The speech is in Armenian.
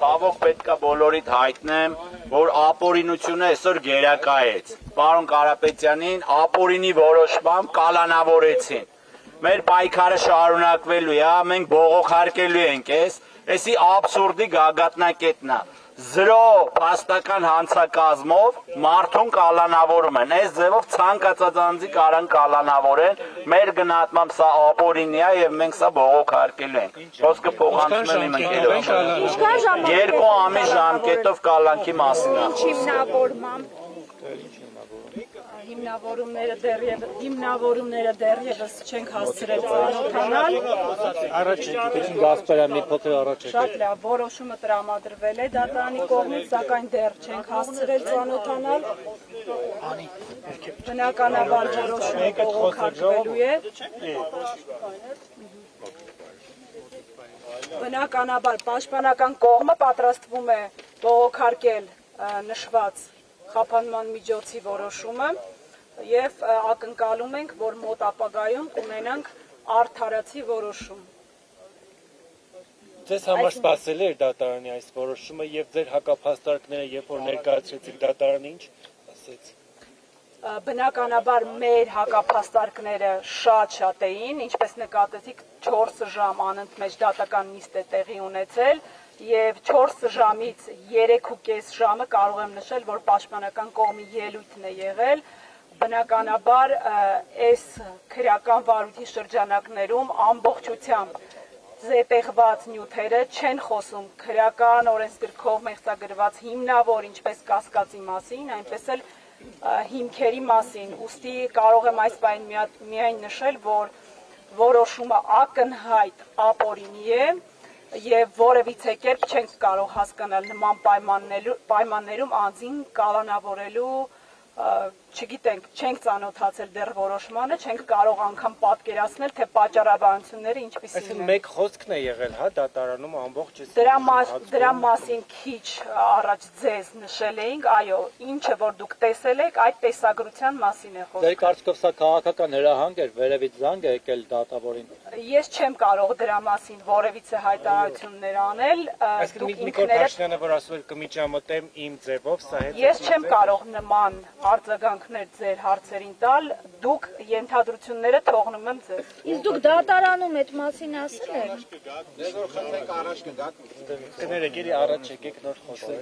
Ցավոք պետք է բոլորիդ հայտնեմ, որ ապօրինությունը այսօր գերակայեց։ Պարոն Կարապետյանին ապօրինի որոշմամբ կալանավորեցին։ Մեր պայքարը շարունակվելու է, մենք բողոքարկելու ենք էսի աբսուրդի գագաթնակետն է։ Զրո փաստական հանցակազմով մարդուն կալանավորում են, այս ձևով ցանկացած անձի կարան կալանավորեն, մեր գնահատմամբ սա ապօրինի է եւ մենք սա բողոքարկելու ենք։ Խոսքը փոխանցում եմ իմ ընկերոջին։ 2 ամիս ժամկետով կալանքի մասին Հիմնավորումները դեռևս չենք հասցրել ծանոթանալ։ Շատ լավ, որոշումը տրամադրվել է դատարանի կողմից, սակայն դեռ չենք հասցրել ծանոթանալ։ Բնականաբար որոշումը բողոքարկվելու է։ Բնականաբար պաշտպանական կողմը պատրաստվում է բողոքարկել նշված խափանման միջոցի որոշումը եւ ակնկալում ենք, որ մոտ ապագայում կունենանք արդարացի որոշում։ Ձեզ համար սպասելի էր դատարանի այս որոշումը եւ ձեր հակափաստարկները, երբ որ ներկայացրեցիք դատարանը, ինչ ասեց։ Բնականաբար մեր հակափաստարկները շատ էին, ինչպես նկատեցիք 4 ժամ անընդմեջ դատական նիստ է տեղի ունեցել եւ 4 ժամից 3.5 ժամը կարող եմ նշել, որ պաշտպանական կողմի ելույթն է եղել։ Բնականաբար այս քրեական վարույթի շրջանակներում ամբողջությամբ զետեղված նյութերը չեն խոսում քրեական օրենսգրքով մեղծագրված հիմնավոր ինչպես կասկածի մասին, այնպես էլ հիմքերի մասին, ուստի կարող եմ այս բանին միայն նշել, որ որոշումը ակնհայտ ապօրինի է եւ որևիցե կերպ չենք կարող հասկանալ նման պայմաններում անձին կալանավորելու, չգիտենք, չենք ծանոթացել դեռ որոշմանը, չենք կարող անգամ պատկերացնել, թե պատճառաբանությունները ինչպիսին են։ Այսինքն մեկ խոսքն է եղել, հա, դատարանում ամբողջ Դրա մասին քիչ առաջ ձեզ նշել էինք, այո, ինչը որ դուք տեսել եք, այդ տեսագրության մասին է խոսքը։ Ձեր կարծիքով սա քաղաքական հրահանգ էր, վերևից զանգ է եկել դատավորին։ Ես չեմ կարող դրա մասին որևիցե հայտարարություններ անել։ Այսինքն Նիկոլ Փաշինյանը, որ ասում էր կմիջամտեմ իմ ձևով, սա հետ։ Ես չեմ կարող նման արձագանքներ ձեր հարցերին տալ, դուք ենթադրությունները թողնում եմ ձեզ։ Իսկ դուք դատարանում այդ մասին ասել եք։ Կներեք, ելի առաջ եկեք նոր խոսել։